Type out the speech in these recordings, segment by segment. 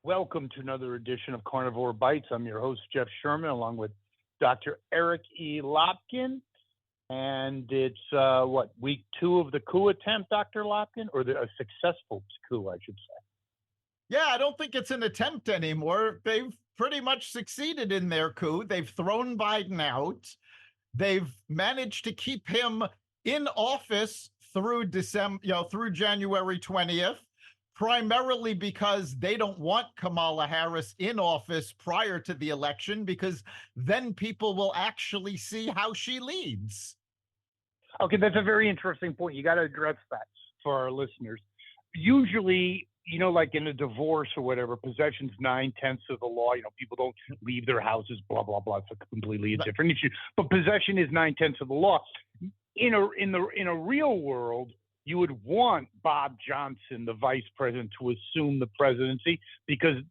Welcome to another edition of Carnivore Bites. I'm your host, Jeff Sherman, along with Dr. Eric E. Lopkin. And it's, week 2 of the coup attempt, Dr. Lopkin? Or a successful coup, I should say. Yeah, I don't think it's an attempt anymore. They've pretty much succeeded in their coup. They've thrown Biden out. They've managed to keep him in office through through January 20th, primarily because they don't want Kamala Harris in office prior to the election, because then people will actually see how she leads. Okay, that's a very interesting point. You got to address that for our listeners. Usually, like in a divorce or whatever, possession's 9/10 of the law. People don't leave their houses, blah, blah, blah. It's a completely different issue. But possession is 9/10 of the law. In a real world, you would want Bob Johnson, the vice president, to assume the presidency, because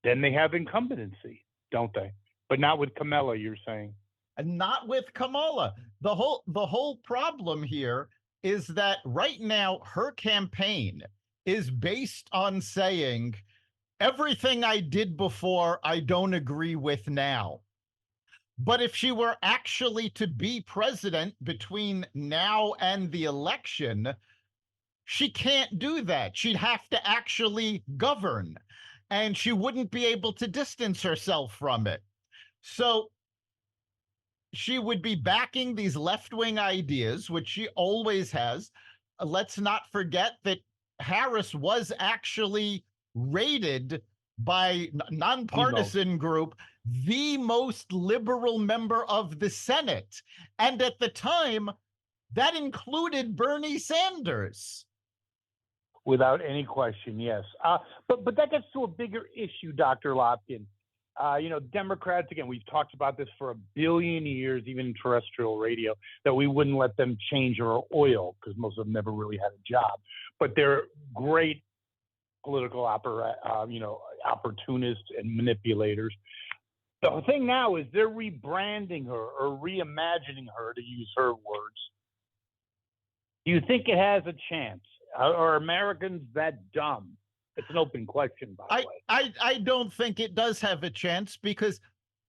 then they have incumbency, don't they? But not with Kamala, you're saying. And not with Kamala. The whole problem here is that right now her campaign is based on saying everything I did before I don't agree with now. But if she were actually to be president between now and the election, she can't do that. She'd have to actually govern, and she wouldn't be able to distance herself from it. So she would be backing these left-wing ideas, which she always has. Let's not forget that Harris was actually rated by nonpartisan group the most liberal member of the Senate. And at the time, that included Bernie Sanders. Without any question, yes. But that gets to a bigger issue, Dr. Lopkin. Democrats, again, we've talked about this for a billion years, even in terrestrial radio, that we wouldn't let them change our oil because most of them never really had a job. But they're great political opportunists and manipulators. The thing now is they're rebranding her or reimagining her, to use her words. Do you think it has a chance? Are Americans that dumb? It's an open question, by the way. I don't think it does have a chance, because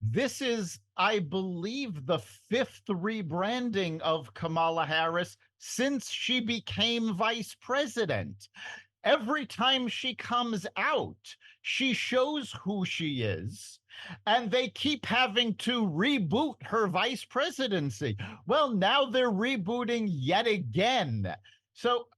this is, I believe, the 5th rebranding of Kamala Harris since she became vice president. Every time she comes out, she shows who she is, and they keep having to reboot her vice presidency. Well, now they're rebooting yet again. So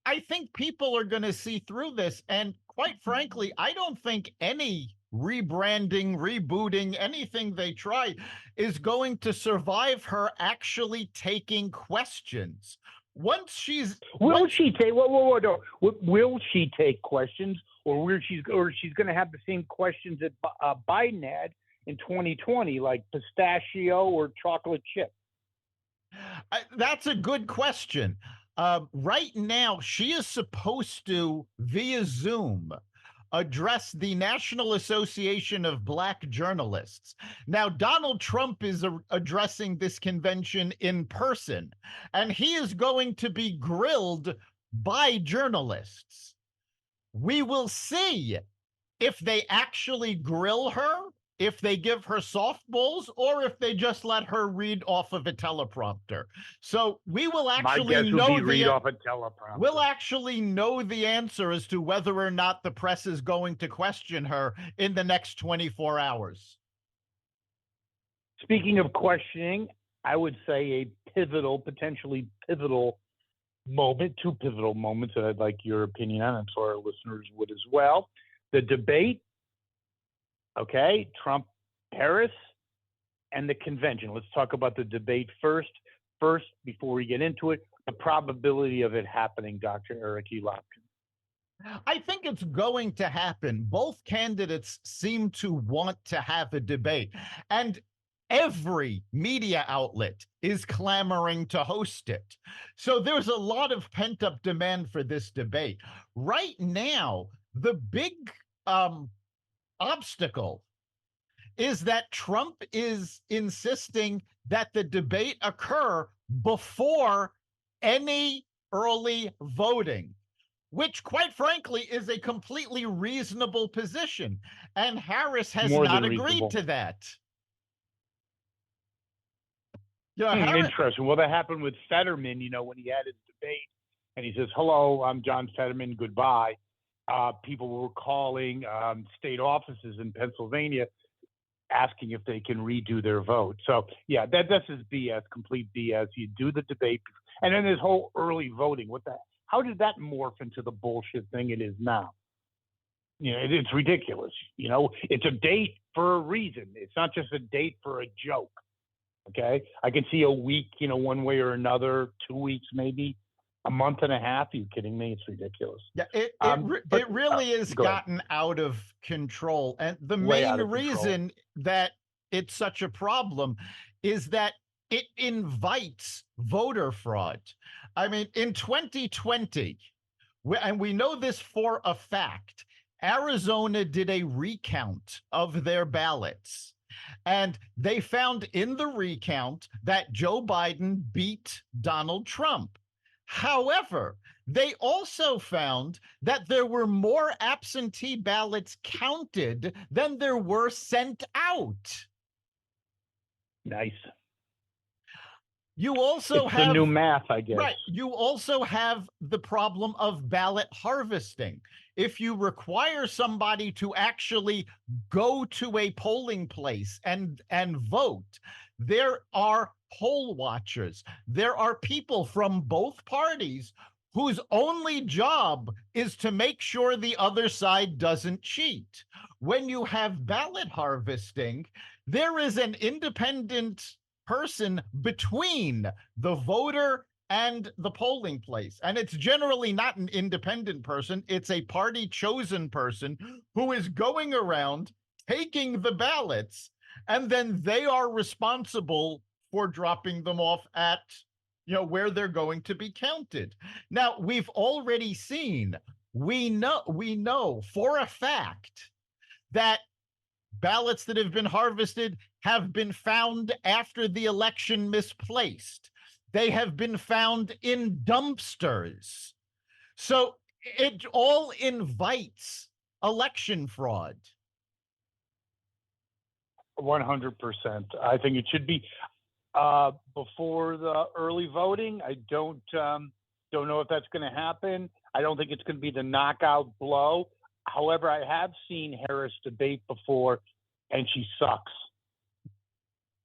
I think people are going to see through this. And quite frankly, I don't think any rebranding, rebooting, anything they try is going to survive her actually taking questions. Once she's will she take no. Will she take questions, or she's going to have the same questions that Biden had in 2020, like pistachio or chocolate chip? That's a good question. Right now, she is supposed to, via Zoom, address the National Association of Black Journalists. Now, Donald Trump is addressing this convention in person, and he is going to be grilled by journalists. We will see if they actually grill her, if they give her softballs, or if they just let her read off of a teleprompter. So we will actually We'll actually know the answer as to whether or not the press is going to question her in the next 24 hours. Speaking of questioning, I would say potentially pivotal moment, 2 pivotal moments that I'd like your opinion on, and so our listeners would as well. The debate, okay, Trump, Harris, and the convention. Let's talk about the debate first. First, before we get into it, the probability of it happening, Dr. Eric E. Lopkin. I think it's going to happen. Both candidates seem to want to have a debate, and every media outlet is clamoring to host it. So there's a lot of pent-up demand for this debate. Right now, the big obstacle is that Trump is insisting that the debate occur before any early voting. which, quite frankly, is a completely reasonable position. And Harris has More not than agreed reasonable. to that. Harris. Interesting. Well, that happened with Fetterman, when he had his debate and he says, hello, I'm John Fetterman, goodbye. People were calling state offices in Pennsylvania asking if they can redo their vote. So, yeah, that's just BS, complete BS. You do the debate. And then this whole early voting, how did that morph into the bullshit thing it is now? It's ridiculous. It's a date for a reason. It's not just a date for a joke. Okay. I can see a week, one way or another, 2 weeks, maybe a month and a half. Are you kidding me? It's ridiculous. Yeah, it really has gotten out of control. And the main reason that it's such a problem is that it invites voter fraud. I mean, in 2020, and we know this for a fact, Arizona did a recount of their ballots. And they found in the recount that Joe Biden beat Donald Trump. However, they also found that there were more absentee ballots counted than there were sent out. Nice. You also have the new math, I guess. Right. You also have the problem of ballot harvesting. If you require somebody to actually go to a polling place and vote, there are poll watchers. There are people from both parties whose only job is to make sure the other side doesn't cheat. When you have ballot harvesting, there is an independent person between the voter and the polling place. And it's generally not an independent person. It's a party chosen person who is going around taking the ballots, and then they are responsible for dropping them off at where they're going to be counted. Now, we've already seen, we know for a fact that ballots that have been harvested have been found after the election misplaced. They have been found in dumpsters. So it all invites election fraud. 100%. I think it should be before the early voting. I don't know if that's going to happen. I don't think it's going to be the knockout blow. However, I have seen Harris debate before, and she sucks.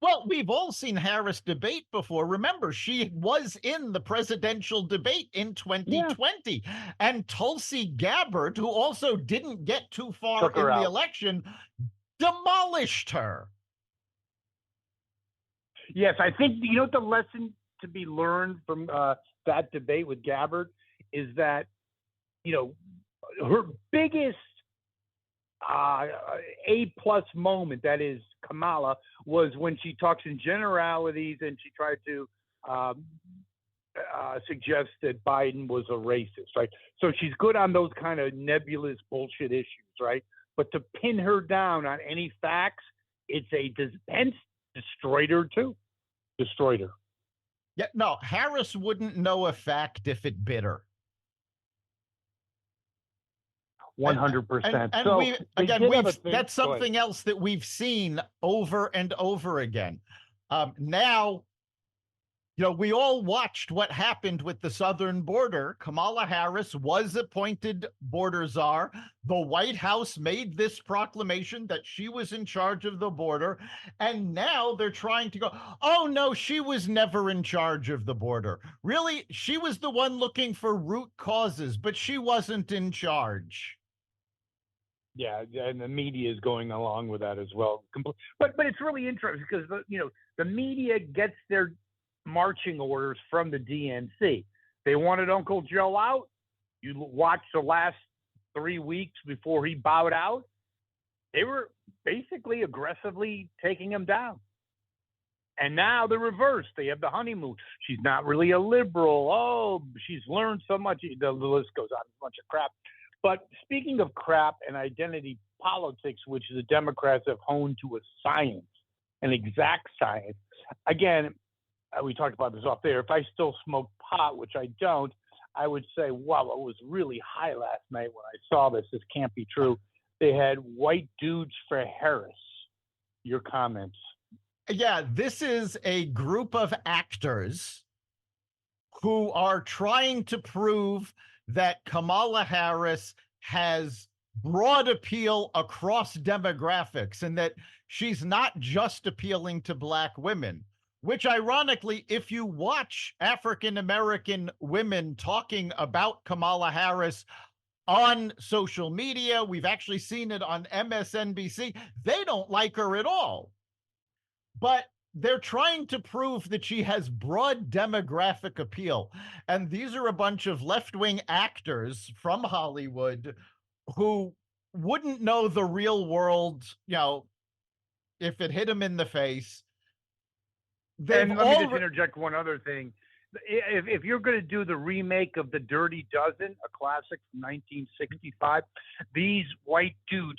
Well, we've all seen Harris debate before. Remember, she was in the presidential debate in 2020. Yeah. And Tulsi Gabbard, who also didn't get too far in the election, demolished her. Yes, I think, the lesson to be learned from that debate with Gabbard is that, her biggest A-plus moment, that is Kamala, was when she talks in generalities and she tried to suggest that Biden was a racist, right? So she's good on those kind of nebulous bullshit issues, right? But to pin her down on any facts, it's Pence destroyed her too. Destroyed her. Yeah, no, Harris wouldn't know a fact if it bit her. 100%. And so that's something else that we've seen over and over again. Now, we all watched what happened with the southern border. Kamala Harris was appointed border czar. The White House made this proclamation that she was in charge of the border. And now they're trying to go, oh, no, she was never in charge of the border. Really, she was the one looking for root causes, but she wasn't in charge. Yeah, and the media is going along with that as well. But it's really interesting because, the media gets their marching orders from the DNC. They wanted Uncle Joe out. You watch the last 3 weeks before he bowed out. They were basically aggressively taking him down. And now the reverse. They have the honeymoon. She's not really a liberal. Oh, she's learned so much. The list goes on. A bunch of crap. But speaking of crap and identity politics, which the Democrats have honed to a science, an exact science. Again, we talked about this off there. If I still smoke pot, which I don't, I would say, wow, it was really high last night when I saw this. This can't be true. They had white dudes for Harris. Your comments. Yeah, this is a group of actors who are trying to prove that Kamala Harris has broad appeal across demographics and that she's not just appealing to Black women. Which, ironically, if you watch African American women talking about Kamala Harris on social media, we've actually seen it on MSNBC, they don't like her at all. But they're trying to prove that she has broad demographic appeal. And these are a bunch of left-wing actors from Hollywood who wouldn't know the real world, if it hit them in the face. And let me just interject one other thing. If you're going to do the remake of The Dirty Dozen, a classic from 1965, these white dudes,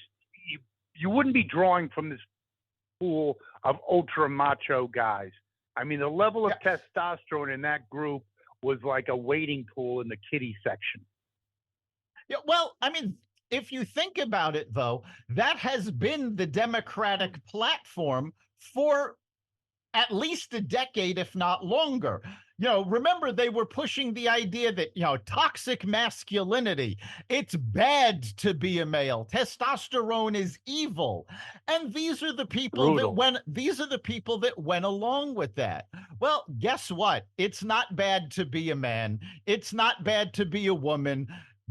you wouldn't be drawing from this pool of ultra macho guys. I mean, the level of testosterone in that group was like a wading pool in the kiddie section. Yeah, well, I mean, if you think about it, though, that has been the Democratic platform for at least a decade, if not longer. Remember, they were pushing the idea that, toxic masculinity, it's bad to be a male. Testosterone is evil. And these are the people that went along with that. Well, guess what? It's not bad to be a man. It's not bad to be a woman.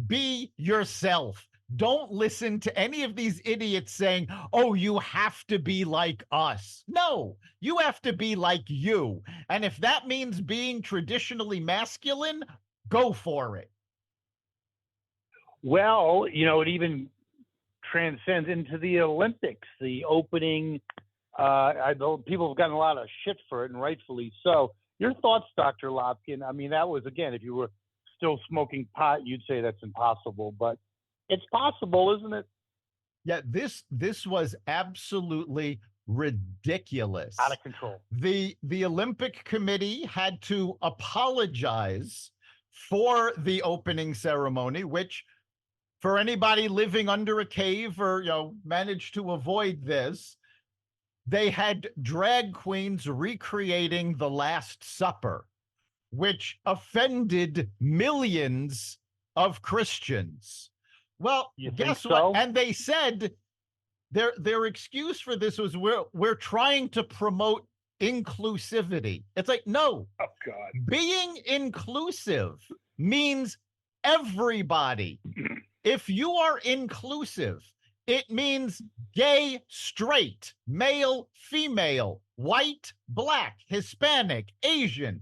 Be yourself. Don't listen to any of these idiots saying, oh, you have to be like us. No, you have to be like you. And if that means being traditionally masculine, go for it. Well, it even transcends into the Olympics. The opening, I know people have gotten a lot of shit for it, and rightfully so. Your thoughts, Dr. Lopkin? I mean, that was, again, if you were still smoking pot, you'd say that's impossible, but it's possible, isn't it? Yeah, this was absolutely ridiculous. Out of control. The Olympic Committee had to apologize for the opening ceremony, which, for anybody living under a cave or managed to avoid this, they had drag queens recreating the Last Supper, which offended millions of Christians. Well, guess what? And they said their excuse for this was we're trying to promote inclusivity. It's like, no. Oh, God. Being inclusive means everybody. If you are inclusive, it means gay, straight, male, female, white, Black, Hispanic, Asian,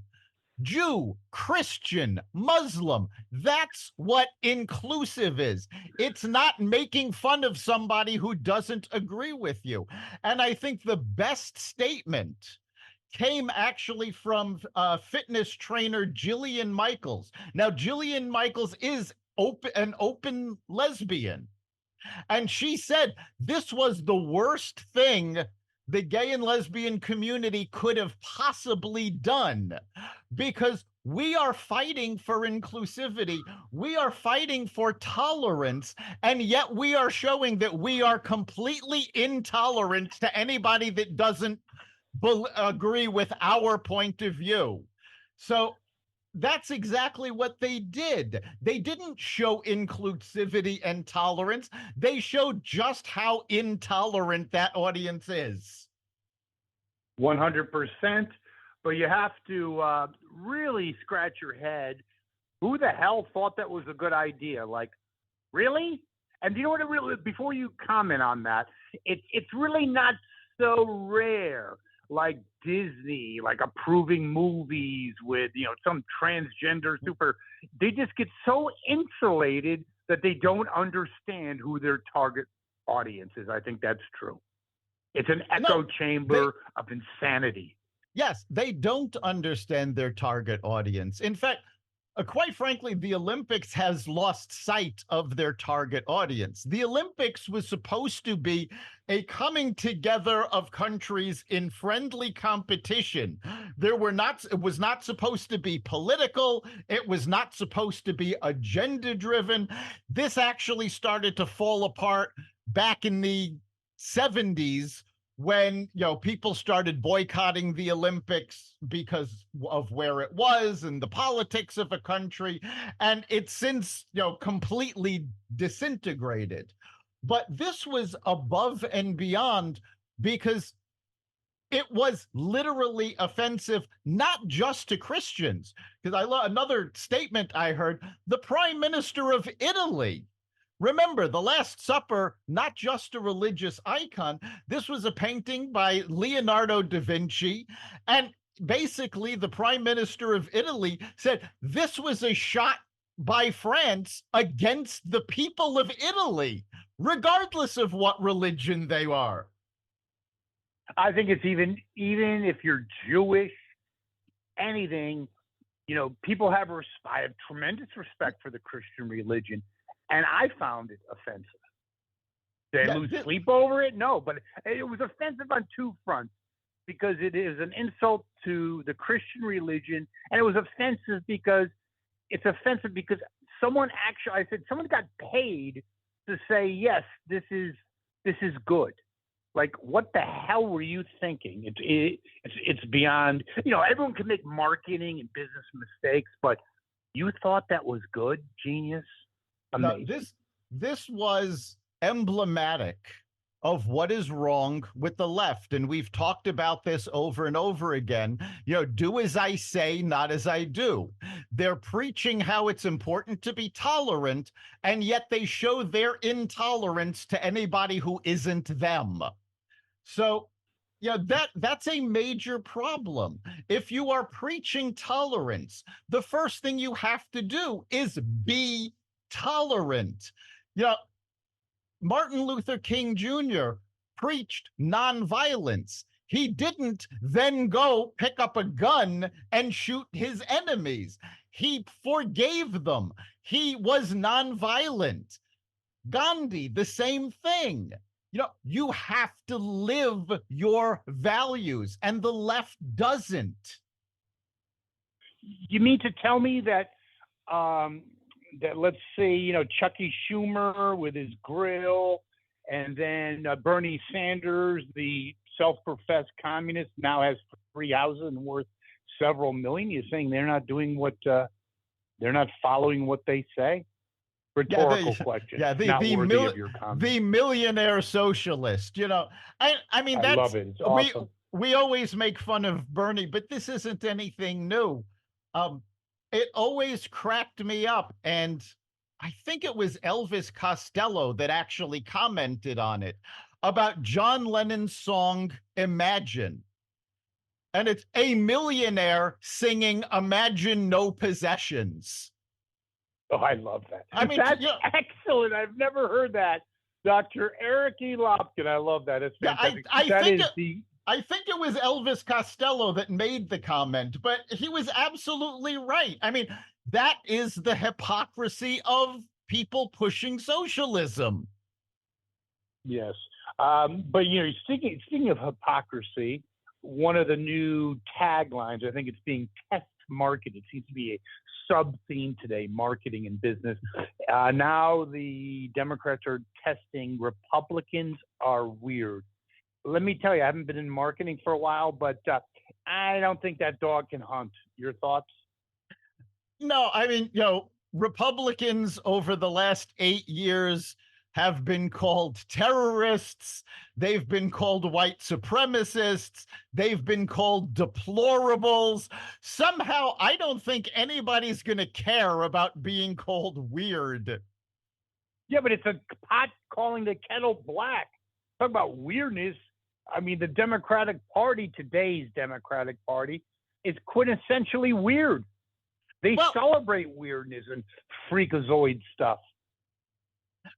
Jew, Christian, Muslim. That's what inclusive is. It's not making fun of somebody who doesn't agree with you. And I think the best statement came actually from fitness trainer Jillian Michaels. Now, Jillian Michaels is an open lesbian. And she said this was the worst thing the gay and lesbian community could have possibly done, because we are fighting for inclusivity. We are fighting for tolerance. And yet we are showing that we are completely intolerant to anybody that doesn't agree with our point of view. So that's exactly what they did. They didn't show inclusivity and tolerance. They showed just how intolerant that audience is. 100%. But you have to really scratch your head. Who the hell thought that was a good idea? Like, really? And you know what? It really, before you comment on that, it's really not so rare. Like Disney, like approving movies with, some transgender super, they just get so insulated that they don't understand who their target audience is. I think that's true. It's an echo chamber of insanity. Yes, they don't understand their target audience. In fact, Quite frankly, the Olympics has lost sight of their target audience. The Olympics was supposed to be a coming together of countries in friendly competition. It was not supposed to be political. It was not supposed to be agenda driven. This actually started to fall apart back in the 70s when people started boycotting the Olympics because of where it was and the politics of a country, and it's since completely disintegrated. But this was above and beyond, because it was literally offensive not just to Christians. Because another statement I heard, the Prime Minister of Italy. Remember, The Last Supper, not just a religious icon. This was a painting by Leonardo da Vinci. And basically, the Prime Minister of Italy said this was a shot by France against the people of Italy, regardless of what religion they are. I think it's even if you're Jewish, anything, people I have tremendous respect for the Christian religion. And I found it offensive. Did I lose sleep over it? No, but it was offensive on two fronts, because it is an insult to the Christian religion, and it was offensive because someone got paid to say, yes, this is good. Like, what the hell were you thinking? It's beyond. Everyone can make marketing and business mistakes, but you thought that was good, genius. Amazing. Now, this was emblematic of what is wrong with the left. And we've talked about this over and over again. Do as I say, not as I do. They're preaching how it's important to be tolerant, and yet they show their intolerance to anybody who isn't them. So that's a major problem. If you are preaching tolerance, the first thing you have to do is be tolerant. Martin Luther King Jr. preached nonviolence. He didn't then go pick up a gun and shoot his enemies. He forgave them. He was nonviolent. Gandhi, the same thing. You have to live your values, and the left doesn't. You mean to tell me that that, let's say, Chucky Schumer with his grill, and then Bernie Sanders, the self-professed communist, now has 3 houses and worth several million? You're saying they're not doing they're not following what they say? Rhetorical question. Yeah, not worthy of your comment. The millionaire socialist. I mean, I love it. It's awesome. We always make fun of Bernie, but this isn't anything new. It always cracked me up, and I think it was Elvis Costello that actually commented on it, about John Lennon's song Imagine. And it's a millionaire singing Imagine No Possessions. Oh, I love that. I mean, that's excellent. I've never heard that. Dr. Eric E. Lopkin, I love that. It's fantastic. I think it was Elvis Costello that made the comment, but he was absolutely right. I mean, that is the hypocrisy of people pushing socialism. Yes. But, speaking of hypocrisy, one of the new taglines, I think it's being test marketed. It seems to be a sub-theme today, marketing and business. Now the Democrats are testing Republicans are weird. Let me tell you, I haven't been in marketing for a while, but I don't think that dog can hunt. Your thoughts? No, I mean, Republicans over the last 8 years have been called terrorists. They've been called white supremacists. They've been called deplorables. Somehow, I don't think anybody's going to care about being called weird. Yeah, but it's a pot calling the kettle black. Talk about weirdness. I mean, the Democratic Party, today's Democratic Party, is quintessentially weird. They celebrate weirdness and freakazoid stuff.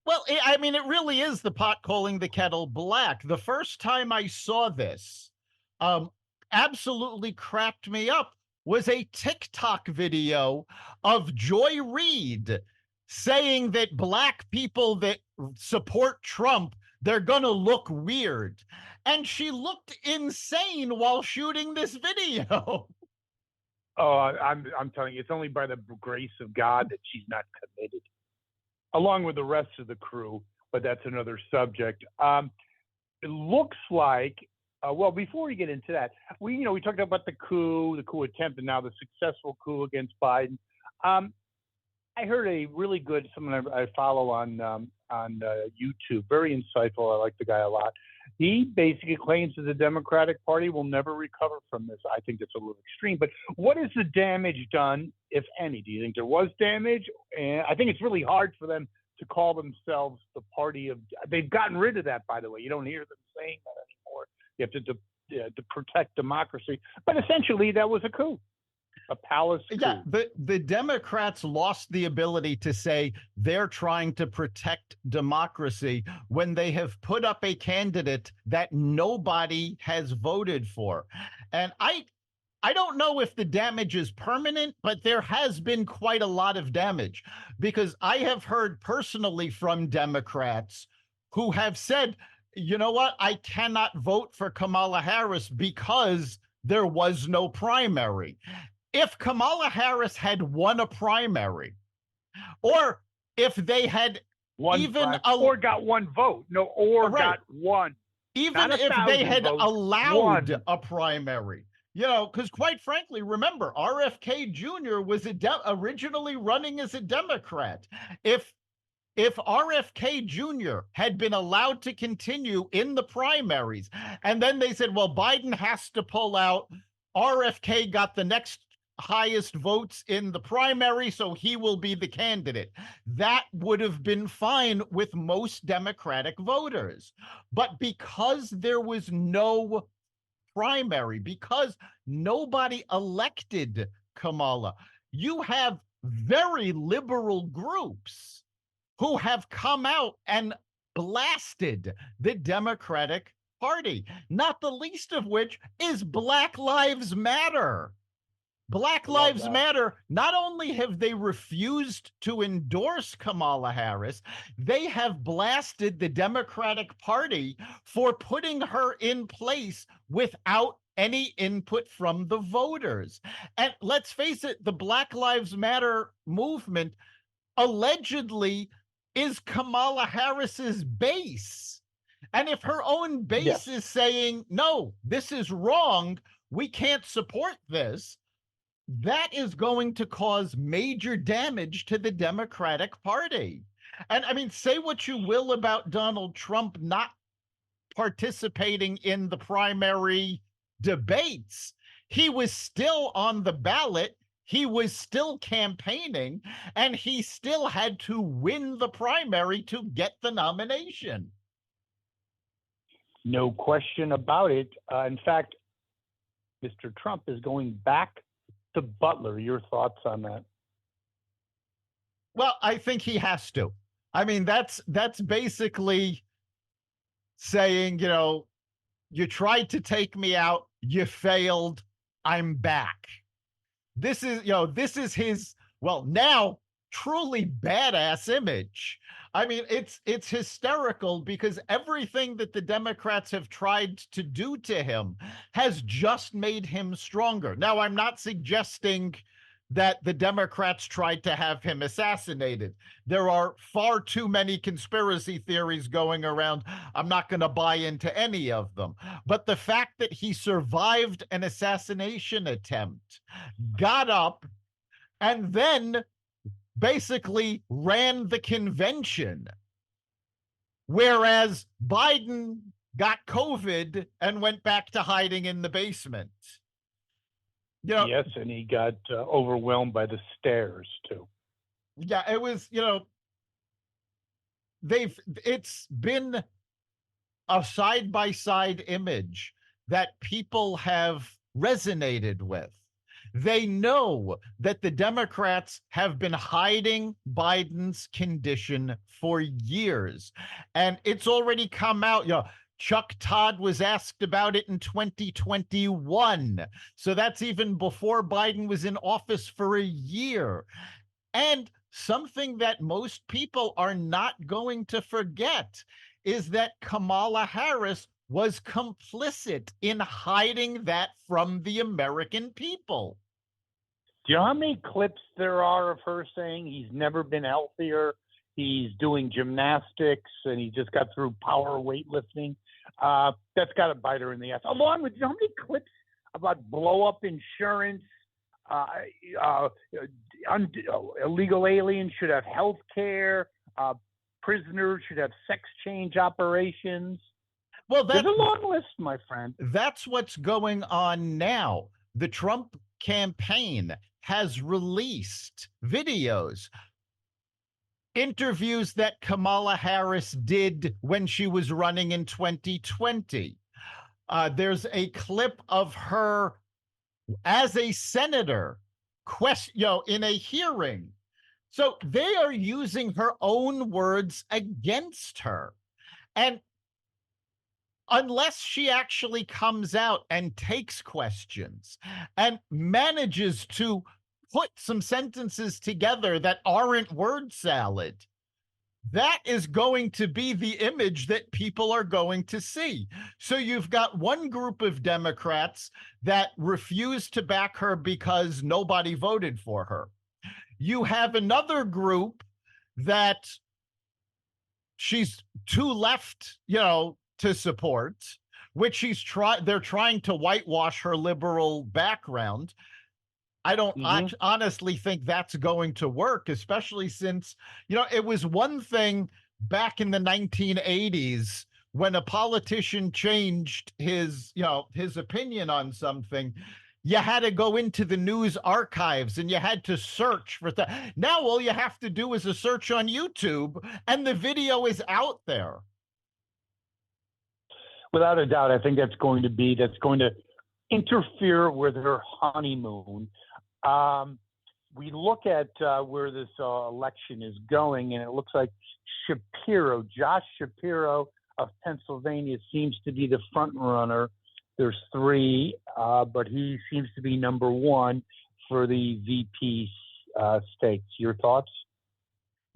Well, I mean, it really is the pot calling the kettle black. The first time I saw this, absolutely cracked me up was a TikTok video of Joy Reid saying that black people that support Trump, they're gonna look weird. And she looked insane while shooting this video. Oh, I'm telling you, it's only by the grace of God that she's not committed, along with the rest of the crew. But that's another subject. It looks like. Well, before we get into that, we talked about the coup attempt, and now the successful coup against Biden. I heard a really good someone I follow on YouTube, very insightful. I like the guy a lot. He basically claims that the Democratic Party will never recover from this. I think that's a little extreme, but what is the damage done, if any? Do you think there was damage? And I think it's really hard for them to call themselves the party of. They've gotten rid of that, by the way. You don't hear them saying that anymore. You have to protect democracy, but essentially that was a coup. A palace coup. Yeah, the Democrats lost the ability to say they're trying to protect democracy when they have put up a candidate that nobody has voted for. And I don't know if the damage is permanent, but there has been quite a lot of damage, because I have heard personally from Democrats who have said, you know what, I cannot vote for Kamala Harris because there was no primary. If Kamala Harris had won a primary, or if they had or got one vote, got one, even if they had allowed a primary, because quite frankly, remember, RFK Jr. was originally running as a Democrat. If RFK Jr. had been allowed to continue in the primaries, and then they said, well, Biden has to pull out, RFK got the next highest votes in the primary, so he will be the candidate. That would have been fine with most Democratic voters. But because there was no primary, because nobody elected Kamala, you have very liberal groups who have come out and blasted the Democratic Party, not the least of which is Black Lives Matter. Black Lives Matter, not only have they refused to endorse Kamala Harris, they have blasted the Democratic Party for putting her in place without any input from the voters. And let's face it, the Black Lives Matter movement allegedly is Kamala Harris's base. And if her own base is saying, no, this is wrong, we can't support this, that is going to cause major damage to the Democratic Party. And I mean, say what you will about Donald Trump not participating in the primary debates. He was still on the ballot. He was still campaigning, and he still had to win the primary to get the nomination. No question about it. In fact, Mr. Trump is going back to Butler. Your thoughts on that? Well, I think he has to. I mean, that's basically saying, you tried to take me out, you failed, I'm back. This is his, well, now truly badass image. I mean, it's hysterical, because everything that the Democrats have tried to do to him has just made him stronger. Now, I'm not suggesting that the Democrats tried to have him assassinated. There are far too many conspiracy theories going around. I'm not going to buy into any of them. But the fact that he survived an assassination attempt, got up, and then basically ran the convention, whereas Biden got COVID and went back to hiding in the basement. Yes, and he got overwhelmed by the stairs too. Yeah, it was, it's been a side-by-side image that people have resonated with. They know that the Democrats have been hiding Biden's condition for years, and it's already come out. Chuck Todd was asked about it in 2021. So that's even before Biden was in office for a year. And something that most people are not going to forget is that Kamala Harris was complicit in hiding that from the American people. Do you know how many clips there are of her saying he's never been healthier? He's doing gymnastics and he just got through power weightlifting. That's got to bite her in the ass. Along with, you know how many clips about blow up insurance? Illegal aliens should have health care. Prisoners should have sex change operations. Well, there's a long list, my friend. That's what's going on now. The Trump campaign has released videos, interviews that Kamala Harris did when she was running in 2020. There's a clip of her as a senator, in a hearing. So they are using her own words against her. And unless she actually comes out and takes questions and manages to put some sentences together that aren't word salad, that is going to be the image that people are going to see. So you've got one group of Democrats that refuse to back her because nobody voted for her. You have another group that she's too left, to support, which they're trying to whitewash her liberal background. I don't honestly think that's going to work, especially since, it was one thing back in the 1980s when a politician changed his opinion on something. You had to go into the news archives and you had to search for that. Now all you have to do is a search on YouTube and the video is out there. Without a doubt, I think that's going to interfere with her honeymoon. We look at where this election is going, and it looks like Josh Shapiro of Pennsylvania seems to be the front runner. There's three, but he seems to be number one for the VP states. Your thoughts?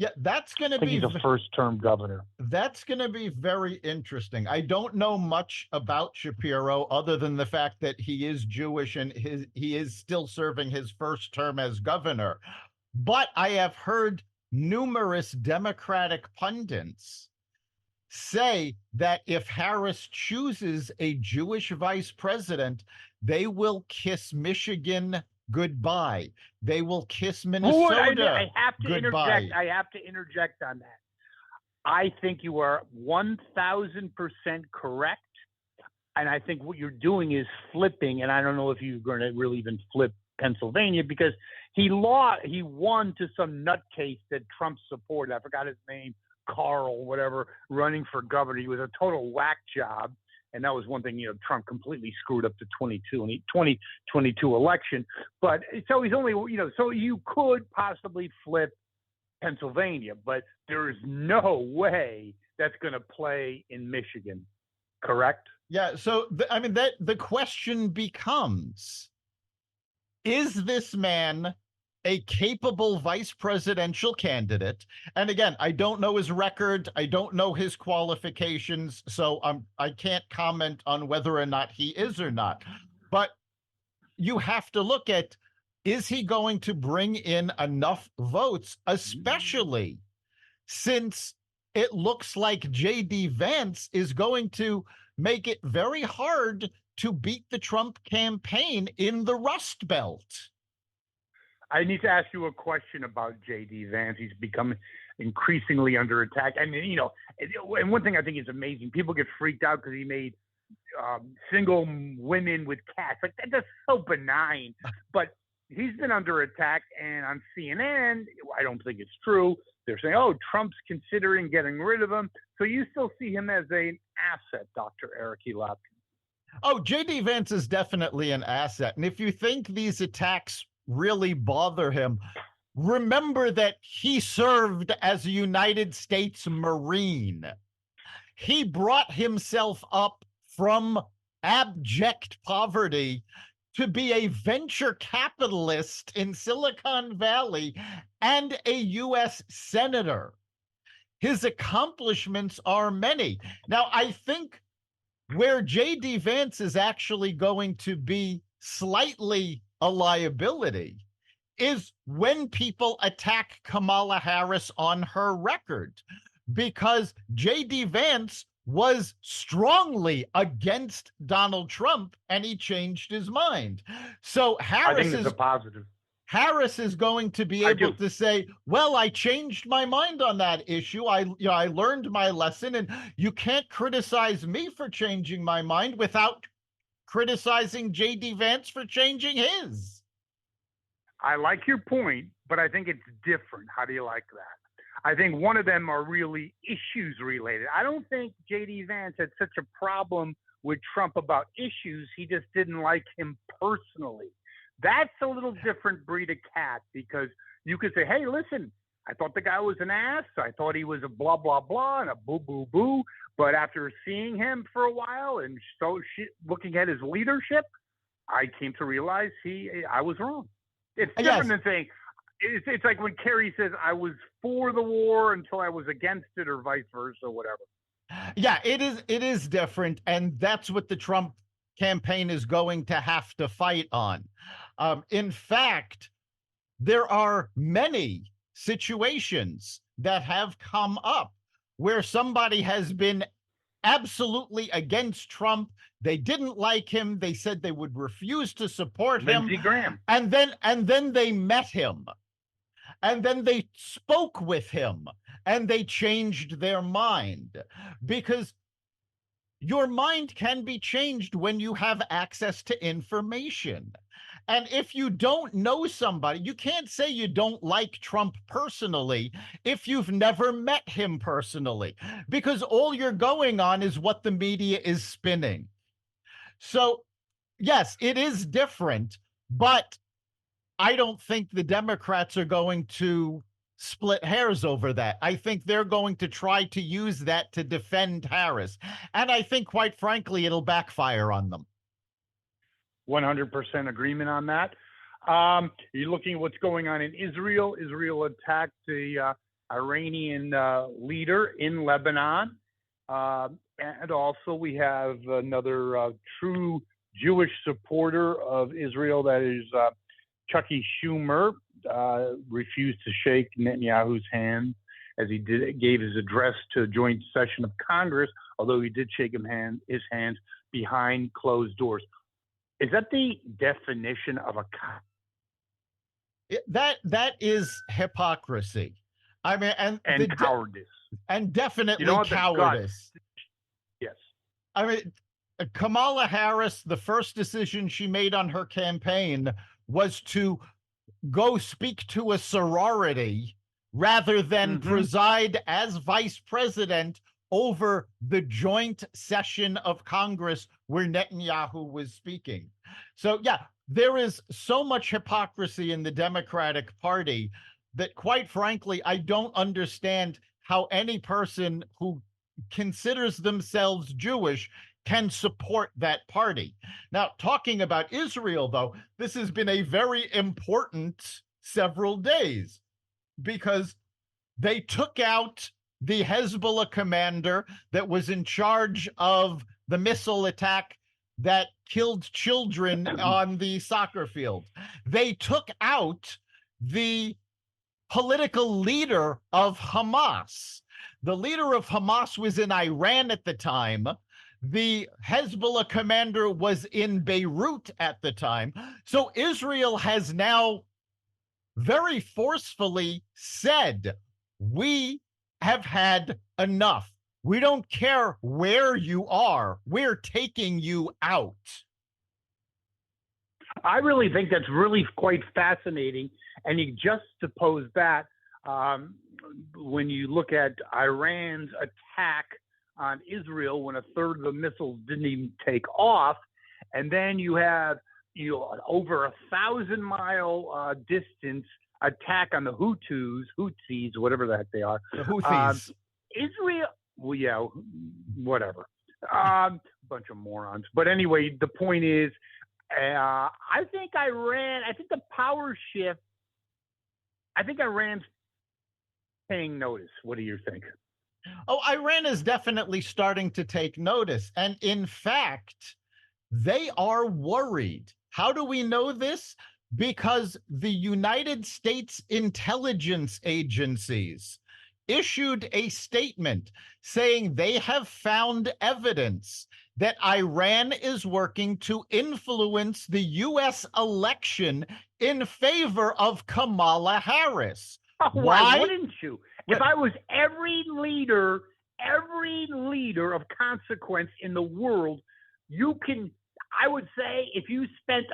Yeah, that's going to be. He's a first-term governor. That's going to be very interesting. I don't know much about Shapiro other than the fact that he is Jewish and he is still serving his first term as governor. But I have heard numerous Democratic pundits say that if Harris chooses a Jewish vice president, they will kiss Michigan goodbye. They will kiss Minnesota I have to goodbye. I have to interject on that. I think you are 1,000% correct. And I think what you're doing is flipping. And I don't know if you're going to really even flip Pennsylvania because he won to some nutcase that Trump supported. I forgot his name, Carl, whatever, running for governor. He was a total whack job. And that was one thing, Trump completely screwed up the 2022 election. But so he's only, so you could possibly flip Pennsylvania, but there is no way that's going to play in Michigan. Correct? Yeah. So, the question becomes, is this man a capable vice presidential candidate? And again, I don't know his record. I don't know his qualifications. So I can't comment on whether or not he is or not. But you have to look at, is he going to bring in enough votes, especially since it looks like J.D. Vance is going to make it very hard to beat the Trump campaign in the Rust Belt. I need to ask you a question about J.D. Vance. He's become increasingly under attack. I mean, and one thing I think is amazing, people get freaked out because he made single women with cats. Like, that's so benign. But he's been under attack, and on CNN, I don't think it's true. They're saying, oh, Trump's considering getting rid of him. So you still see him as an asset, Dr. Eric E. Lopkin. Oh, J.D. Vance is definitely an asset. And if you think these attacks really bother him, remember that he served as a United States Marine. He brought himself up from abject poverty to be a venture capitalist in Silicon Valley and a U.S. senator. His accomplishments are many. Now, I think where J.D. Vance is actually going to be slightly a liability is when people attack Kamala Harris on her record, because J.D. Vance was strongly against Donald Trump and he changed his mind. So I think it's a positive. Harris is going to be able to say, well, I changed my mind on that issue. I learned my lesson, and you can't criticize me for changing my mind without criticizing J.D. Vance for changing his. I like your point, but I think it's different. How do you like that? I think one of them are really issues related. I don't think J.D. Vance had such a problem with Trump about issues. He just didn't like him personally. That's a little different breed of cat, because you could say, hey, listen, I thought the guy was an ass. I thought he was a blah, blah, blah and a boo, boo, boo. But after seeing him for a while and looking at his leadership, I came to realize I was wrong. It's different than saying, it's like when Kerry says, I was for the war until I was against it, or vice versa, or whatever. Yeah, it is different. And that's what the Trump campaign is going to have to fight on. In fact, there are many situations that have come up where somebody has been absolutely against Trump. They didn't like him. They said they would refuse to support him. Lindsey Graham. And then they met him. And then they spoke with him and they changed their mind, because your mind can be changed when you have access to information. And if you don't know somebody, you can't say you don't like Trump personally if you've never met him personally, because all you're going on is what the media is spinning. So, yes, it is different, but I don't think the Democrats are going to split hairs over that. I think they're going to try to use that to defend Harris. And I think, quite frankly, it'll backfire on them. 100% agreement on that. You're looking at what's going on in Israel. Israel attacked the Iranian leader in Lebanon. And also we have another true Jewish supporter of Israel, that is Chucky Schumer, refused to shake Netanyahu's hand as he gave his address to a joint session of Congress, although he did shake his hands behind closed doors. Is that the definition of a that is hypocrisy? I mean, and cowardice, and definitely cowardice. Yes, I mean, Kamala Harris, the first decision she made on her campaign was to go speak to a sorority rather than preside as vice president over the joint session of Congress where Netanyahu was speaking. So, yeah, there is so much hypocrisy in the Democratic Party that, quite frankly, I don't understand how any person who considers themselves Jewish can support that party. Now, talking about Israel, though, this has been a very important several days, because they took out the Hezbollah commander that was in charge of the missile attack that killed children on the soccer field. They took out the political leader of Hamas. The leader of Hamas was in Iran at the time. The Hezbollah commander was in Beirut at the time. So Israel has now very forcefully said, we have had enough. We don't care where you are. We're taking you out. I really think that's really quite fascinating. And you juxtapose that when you look at Iran's attack on Israel when a third of the missiles didn't even take off. And then you have over 1,000-mile distance attack on the Houthis, whatever the heck they are. The Houthis. well, yeah, whatever. Bunch of morons. But anyway, the point is, I think the power shift, I think Iran's paying notice. What do you think? Oh, Iran is definitely starting to take notice. And in fact, they are worried. How do we know this? Because the United States intelligence agencies issued a statement saying they have found evidence that Iran is working to influence the US election in favor of Kamala Harris. Oh, why wouldn't you? If I was every leader of consequence in the world, I would say if you spent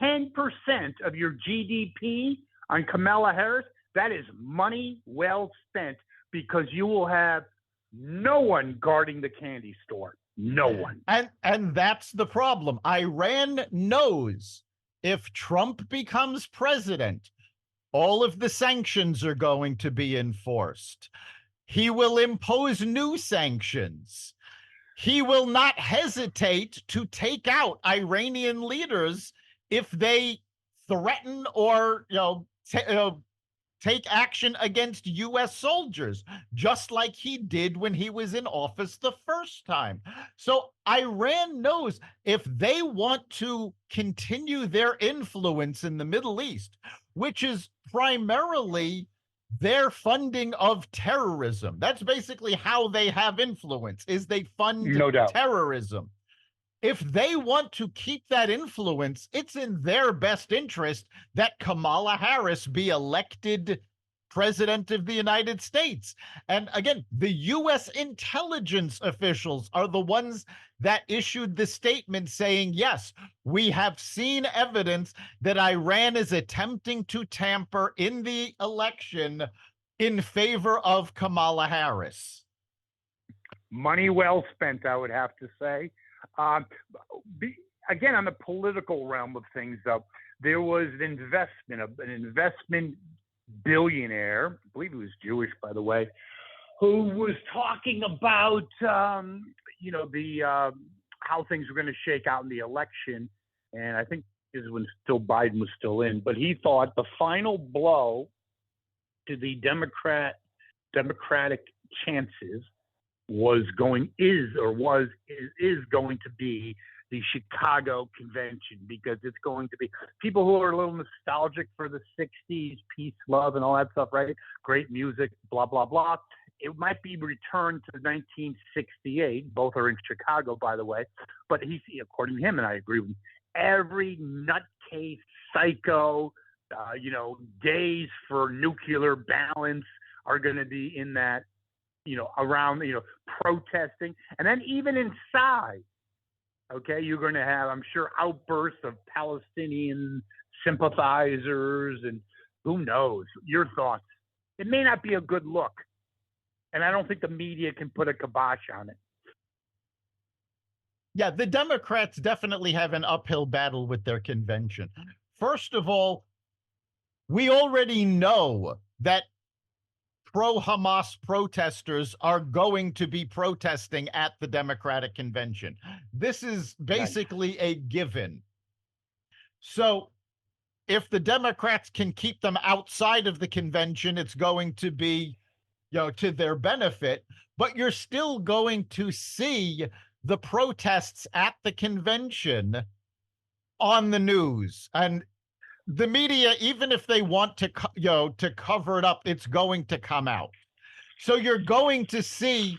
10% of your GDP on Kamala Harris, that is money well spent, because you will have no one guarding the candy store. No one. And that's the problem. Iran knows if Trump becomes president, all of the sanctions are going to be enforced. He will impose new sanctions. He will not hesitate to take out Iranian leaders if they threaten or take action against U.S. soldiers, just like he did when he was in office the first time. So Iran knows if they want to continue their influence in the Middle East, which is primarily their funding of terrorism. That's basically how they have influence, is they fund terrorism. If they want to keep that influence, it's in their best interest that Kamala Harris be elected president of the United States. And again, the U.S. intelligence officials are the ones that issued the statement saying, yes, we have seen evidence that Iran is attempting to tamper in the election in favor of Kamala Harris. Money well spent, I would have to say. Again, on the political realm of things, though, there was an investment billionaire, I believe he was Jewish, by the way, who was talking about, how things were going to shake out in the election. And I think this is when Biden was still in, but he thought the final blow to the Democratic chances is going to be the Chicago convention, because it's going to be people who are a little nostalgic for the 60s, peace, love, and all that stuff, right? Great music, blah, blah, blah. It might be returned to 1968. Both are in Chicago, by the way. But according to him, and I agree with him, every nutcase, psycho, days for nuclear balance are going to be in that, around, protesting. And then even inside, okay, you're going to have, I'm sure, outbursts of Palestinian sympathizers, and who knows? Your thoughts. It may not be a good look, and I don't think the media can put a kibosh on it. Yeah, the Democrats definitely have an uphill battle with their convention. First of all, we already know that pro-Hamas protesters are going to be protesting at the Democratic convention. This is basically a given. So if the Democrats can keep them outside of the convention, it's going to be, to their benefit, but you're still going to see the protests at the convention on the news. And the media, even if they want to, to cover it up, it's going to come out. So you're going to see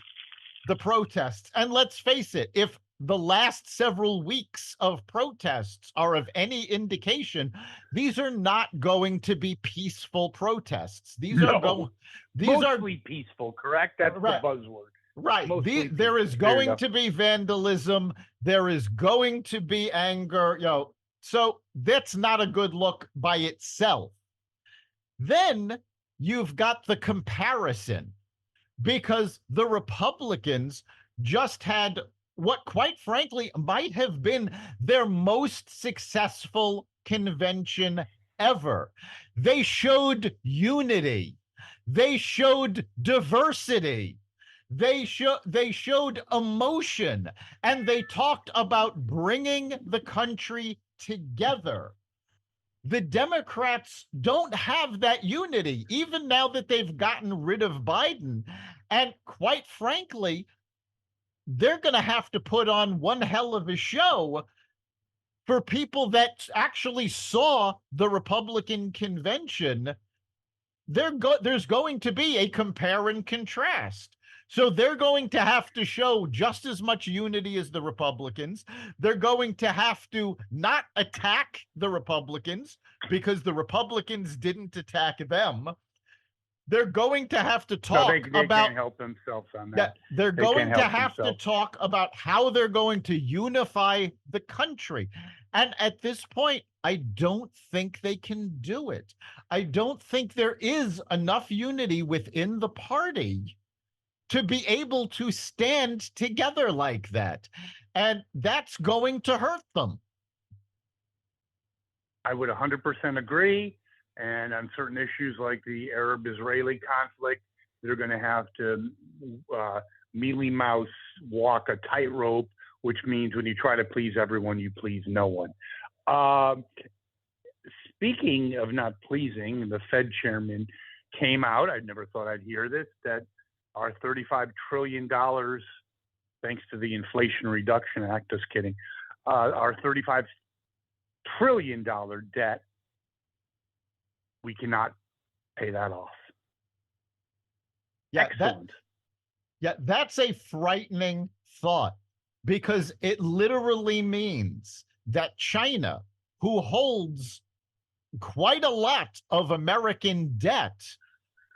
the protests. And let's face it, if the last several weeks of protests are of any indication, these are not going to be peaceful protests. These are mostly peaceful, correct? That's right. The buzzword. Right. There is going to be vandalism. There is going to be anger, So that's not a good look by itself. Then you've got the comparison, because the Republicans just had what, quite frankly, might have been their most successful convention ever. They showed unity. They showed diversity. They showed emotion, and they talked about bringing the country together. The Democrats don't have that unity, even now that they've gotten rid of Biden. And quite frankly, they're going to have to put on one hell of a show for people that actually saw the Republican convention. There's going to be a compare and contrast. So they're going to have to show just as much unity as the Republicans. They're going to have to not attack the Republicans because the Republicans didn't attack them. They're going to have to talk they about can't help themselves on that. they're going to have to themselves. talk about how they're going to unify the country. And at this point, I don't think they can do it. I don't think there is enough unity within the party to be able to stand together like that. And that's going to hurt them. I would 100% agree. And on certain issues like the Arab-Israeli conflict, they're going to have to mealy mouse walk a tightrope, which means when you try to please everyone, you please no one. Speaking of not pleasing, the Fed chairman came out, I never thought I'd hear this, that our $35 trillion, thanks to the Inflation Reduction Act, just kidding, our $35 trillion debt, we cannot pay that off. Yeah, excellent. That's a frightening thought, because it literally means that China, who holds quite a lot of American debt,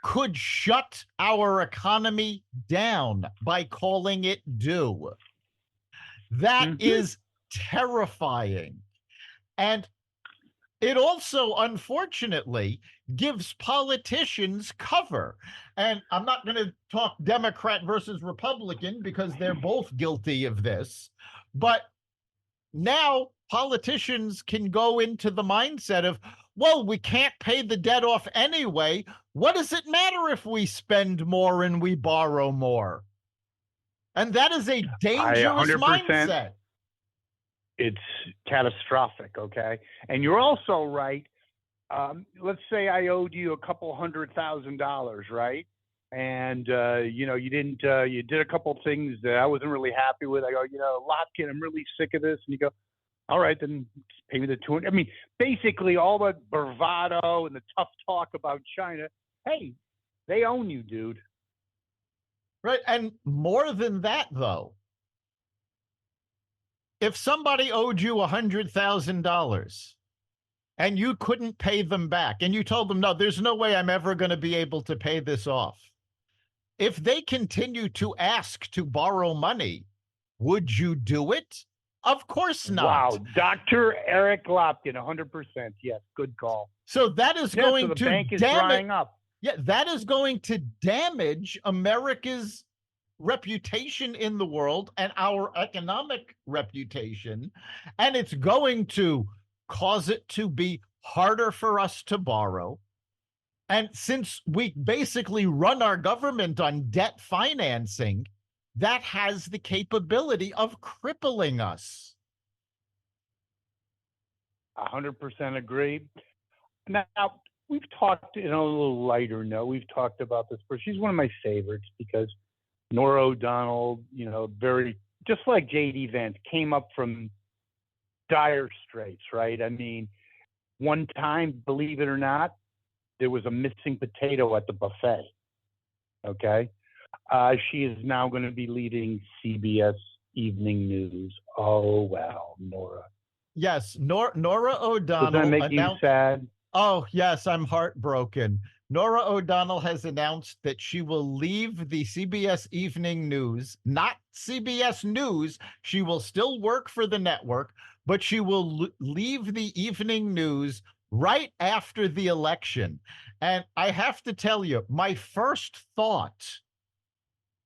could shut our economy down by calling it due. That is terrifying. And it also, unfortunately, gives politicians cover. And I'm not going to talk Democrat versus Republican because they're both guilty of this. But now politicians can go into the mindset of, well, we can't pay the debt off anyway. What does it matter if we spend more and we borrow more? And that is a dangerous mindset. It's catastrophic, okay? And you're also right. Let's say I owed you a couple $100,000, right? And you didn't. You did a couple things that I wasn't really happy with. I go, Lotkin, I'm really sick of this. And you go, all right, then pay me the 200. I mean, basically all the bravado and the tough talk about China. Hey, they own you, dude. Right, and more than that, though. If somebody owed you $100,000 and you couldn't pay them back, and you told them, no, there's no way I'm ever going to be able to pay this off. If they continue to ask to borrow money, would you do it? Of course not. Wow. Dr. Eric Lopkin, 100%. Yes, good call. So that is going to bank is drying up. Yeah, that is going to damage America's reputation in the world and our economic reputation, and it's going to cause it to be harder for us to borrow. And since we basically run our government on debt financing, that has the capability of crippling us. 100% agree. Now, we've talked in a little lighter note, we've talked about this, but she's one of my favorites because Norah O'Donnell, very, just like J.D. Vance, came up from dire straits, right? I mean, one time, believe it or not, there was a missing potato at the buffet, okay? She is now going to be leading CBS Evening News. Oh, wow, Norah. Yes, Norah O'Donnell. Does that make you sad? Oh, yes, I'm heartbroken. Norah O'Donnell has announced that she will leave the CBS Evening News, not CBS News. She will still work for the network, but she will leave the Evening News right after the election. And I have to tell you, my first thought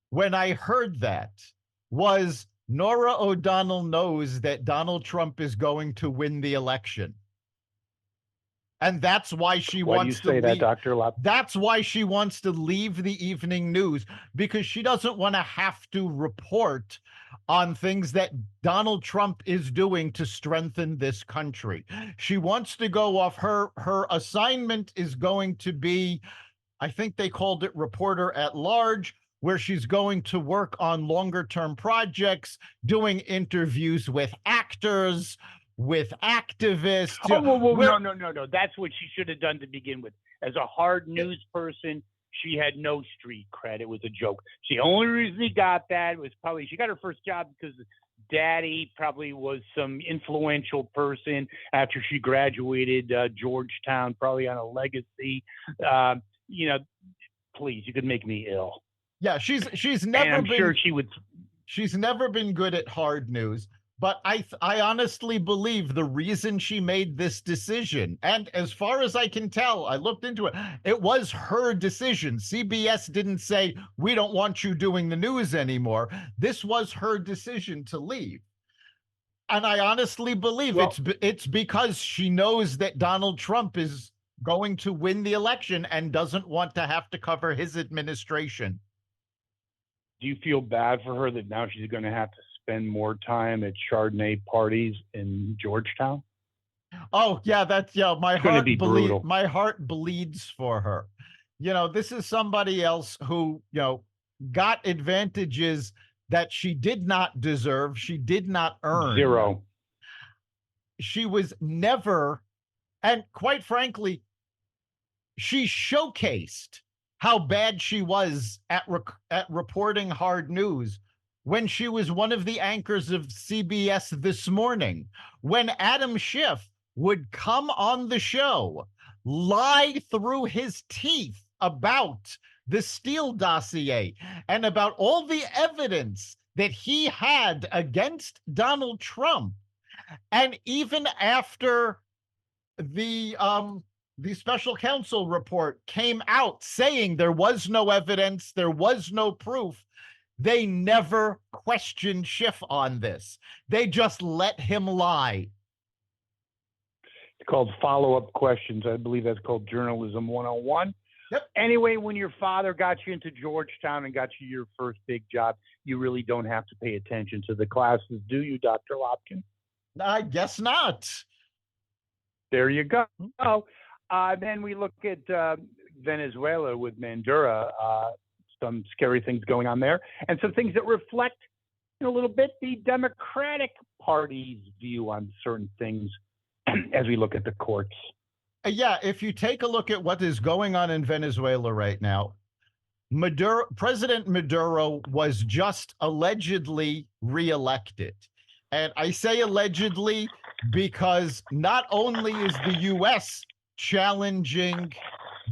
when I heard that was Norah O'Donnell knows that Donald Trump is going to win the election. And that's why she Why do you wants to say that, leave. Dr. Lop? That's why she wants to leave the evening news, because she doesn't want to have to report on things that Donald Trump is doing to strengthen this country. She wants to go off. Her assignment is going to be, I think they called it reporter at large, where she's going to work on longer term projects, doing interviews with actors, with activists. Oh, well, Where, no. That's what she should have done to begin with. As a hard news person, she had no street cred. It was a joke. The only reason he got that was probably she got her first job because daddy probably was some influential person after she graduated Georgetown, probably on a legacy. You know, please, you could make me ill. yeah, she's And never I'm been sure she would. she's never been good at hard news. But I honestly believe the reason she made this decision, and as far as I can tell, I looked into it, it was her decision. CBS didn't say, we don't want you doing the news anymore. This was her decision to leave. And I honestly believe Well, it's because she knows that Donald Trump is going to win the election and doesn't want to have to cover his administration. do you feel bad for her that now she's going to have to spend more time at Chardonnay parties in Georgetown? Oh yeah, that's my It's going to heart be brutal. my heart bleeds for her. This is somebody else who, got advantages that she did not deserve, she did not earn. Zero. She was never, and quite frankly, she showcased how bad she was at reporting hard news when she was one of the anchors of CBS This Morning, when Adam Schiff would come on the show, lie through his teeth about the Steele dossier and about all the evidence that he had against Donald Trump. And even after the special counsel report came out saying there was no evidence, there was no proof, they never questioned Schiff on this. They just let him lie. It's called follow-up questions. I believe that's called journalism 101. Yep. Anyway, when your father got you into Georgetown and got you your first big job, you really don't have to pay attention to the classes, do you, Dr. Lopkin? I guess not. There you go. Then we look at Venezuela with Maduro, some scary things going on there, and some things that reflect a little bit the Democratic Party's view on certain things as we look at the courts. Yeah, if you take a look at what is going on in Venezuela right now, President Maduro was just allegedly reelected. And I say allegedly because not only is the U.S. challenging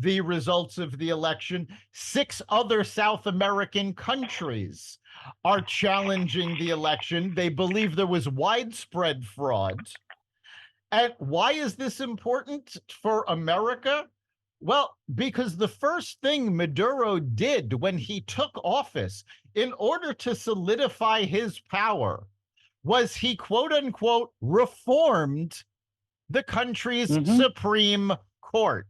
the results of the election, 6 other South American countries are challenging the election. They believe there was widespread fraud. And why is this important for America? Well, because the first thing Maduro did when he took office in order to solidify his power was he, quote unquote, reformed the country's Supreme Court,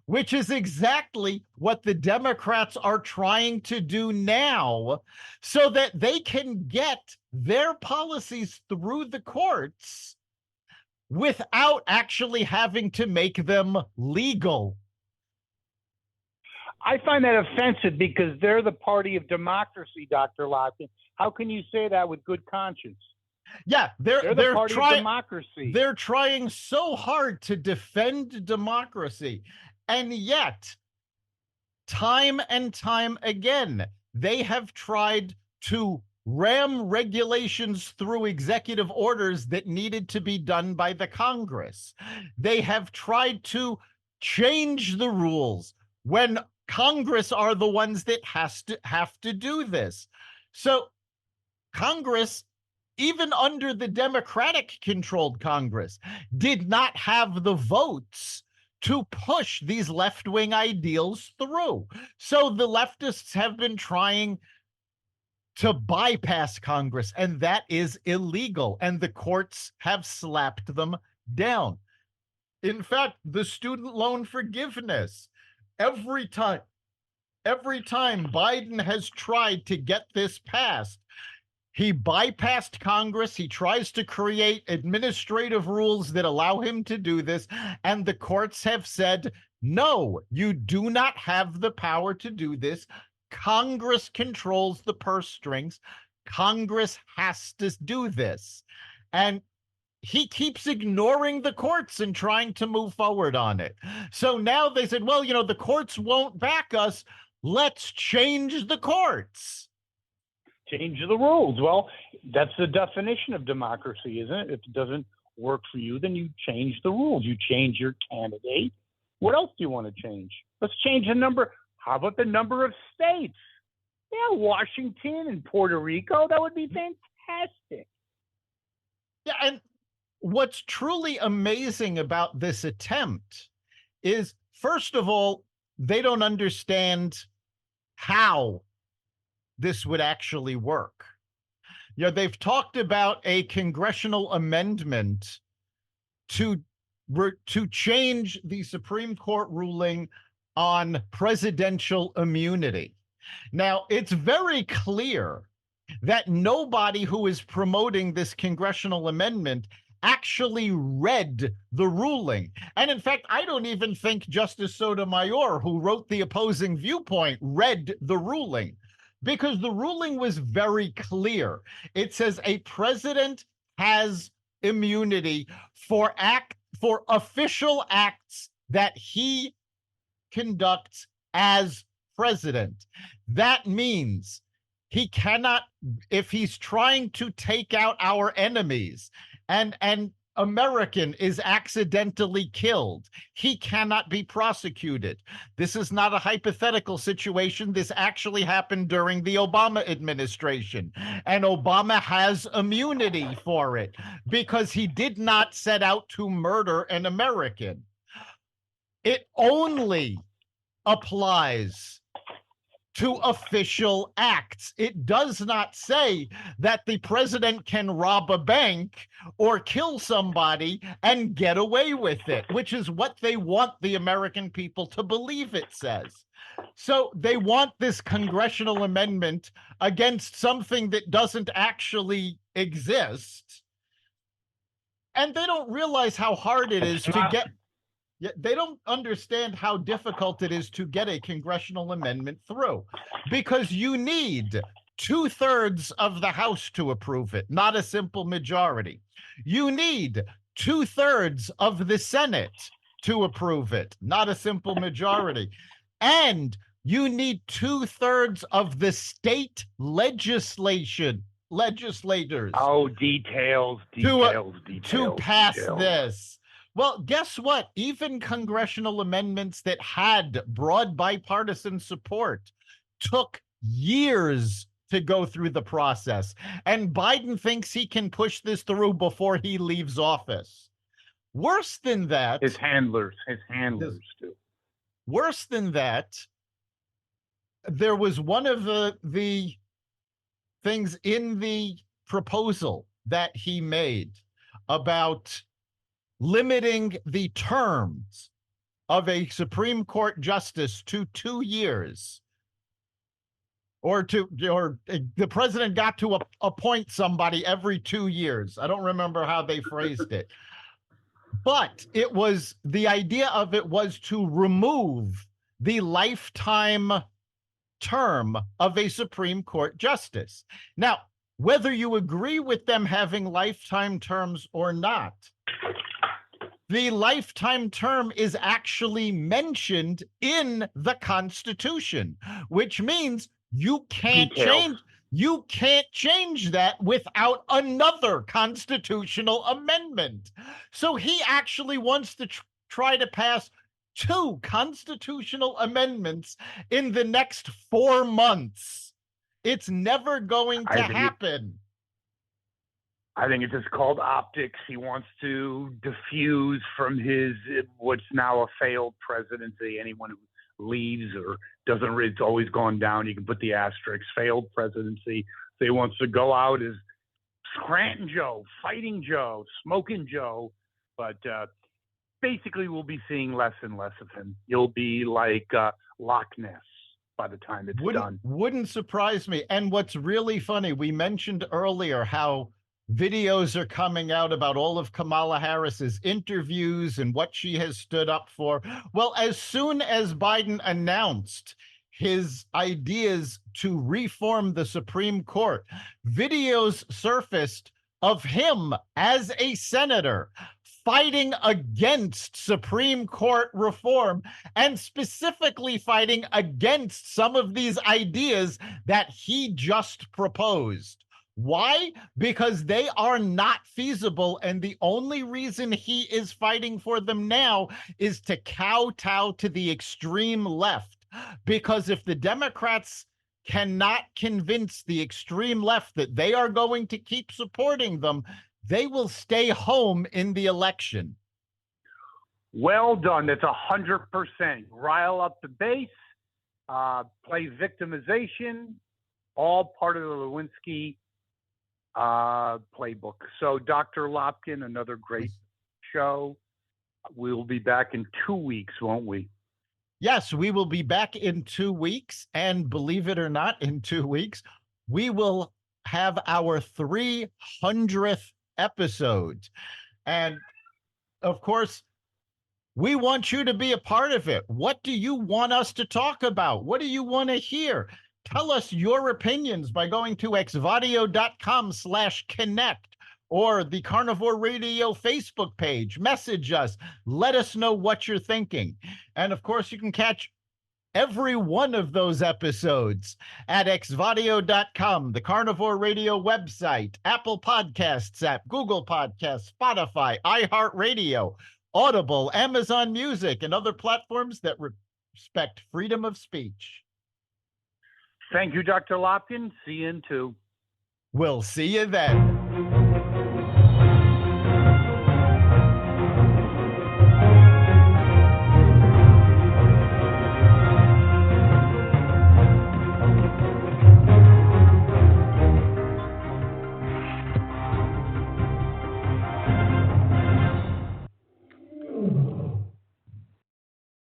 which is exactly what the Democrats are trying to do now so that they can get their policies through the courts without actually having to make them legal. I find that offensive because they're the party of democracy, Dr. Lopkin. How can you say that with good conscience? Yeah, they're the party of democracy. They're trying so hard to defend democracy. And yet, time and time again, they have tried to ram regulations through executive orders that needed to be done by the Congress. They have tried to change the rules when Congress are the ones that have to do this. So Congress, even under the Democratic-controlled Congress, did not have the votes to push these left-wing ideals through. So the leftists have been trying to bypass Congress, and that is illegal, and the courts have slapped them down. In fact, the student loan forgiveness, every time, every time Biden has tried to get this passed, he bypassed Congress. He tries to create administrative rules that allow him to do this. And the courts have said, no, you do not have the power to do this. Congress controls the purse strings. Congress has to do this. And he keeps ignoring the courts and trying to move forward on it. So now they said, well, the courts won't back us. Let's change the courts. Change the rules. Well, that's the definition of democracy, isn't it? If it doesn't work for you, then you change the rules. You change your candidate. What else do you want to change? Let's change the number. How about the number of states? Yeah, Washington and Puerto Rico. That would be fantastic. Yeah, and what's truly amazing about this attempt is, first of all, they don't understand how this would actually work. They've talked about a congressional amendment to change the Supreme Court ruling on presidential immunity. Now, it's very clear that nobody who is promoting this congressional amendment actually read the ruling. And in fact, I don't even think Justice Sotomayor, who wrote the opposing viewpoint, read the ruling, because the ruling was very clear. It says a president has immunity for official acts that he conducts as president. That means he cannot, if he's trying to take out our enemies and an American is accidentally killed, he cannot be prosecuted. This is not a hypothetical situation. This actually happened during the Obama administration, and Obama has immunity for it because he did not set out to murder an American. It only applies to official acts. It does not say that the president can rob a bank or kill somebody and get away with it, which is what they want the American people to believe it says. So they want this congressional amendment against something that doesn't actually exist. And they don't realize how hard it is to get. They don't understand how difficult it is to get a congressional amendment through, because you need 2/3 of the House to approve it, not a simple majority. You need 2/3 of the Senate to approve it, not a simple majority. And you need 2/3 of the state legislators. Oh, details to pass this. Well, guess what? Even congressional amendments that had broad bipartisan support took years to go through the process. And Biden thinks he can push this through before he leaves office. Worse than that, his handlers too. Worse than that, there was one of the things in the proposal that he made about limiting the terms of a Supreme Court justice to 2 years, or the president got to appoint somebody every 2 years. I don't remember how they phrased it, but the idea of it was to remove the lifetime term of a Supreme Court justice. Now, whether you agree with them having lifetime terms or not, the lifetime term is actually mentioned in the Constitution, which means you can't change that without another constitutional amendment. So he actually wants to try to pass 2 constitutional amendments in the next 4 months. It's never going to happen. I think it's just called optics. He wants to diffuse from what's now a failed presidency. Anyone who leaves or doesn't, it's always gone down. You can put the asterisk, failed presidency. So he wants to go out as Scranton Joe, Fighting Joe, Smoking Joe. But basically we'll be seeing less and less of him. He'll be like Loch Ness by the time it's done. Wouldn't surprise me. And what's really funny, we mentioned earlier how videos are coming out about all of Kamala Harris's interviews and what she has stood up for. Well, as soon as Biden announced his ideas to reform the Supreme Court, videos surfaced of him as a senator fighting against Supreme Court reform and specifically fighting against some of these ideas that he just proposed. Why? Because they are not feasible. And the only reason he is fighting for them now is to kowtow to the extreme left. Because if the Democrats cannot convince the extreme left that they are going to keep supporting them, they will stay home in the election. Well done. That's 100%. Rile up the base, play victimization, all part of the Lewinsky playbook. So, Dr. Lopkin, another great show. We'll be back in 2 weeks, won't we? Yes, we will be back in 2 weeks. And believe it or not, in 2 weeks, we will have our 300th episode. And of course, we want you to be a part of it. What do you want us to talk about? What do you want to hear? Tell us your opinions by going to xvadio.com/connect or the Carnivore Radio Facebook page. Message us. Let us know what you're thinking. And of course, you can catch every one of those episodes at xvadio.com, the Carnivore Radio website, Apple Podcasts app, Google Podcasts, Spotify, iHeartRadio, Audible, Amazon Music, and other platforms that respect freedom of speech. Thank you, Dr. Lopkin. See you in 2. We'll see you then.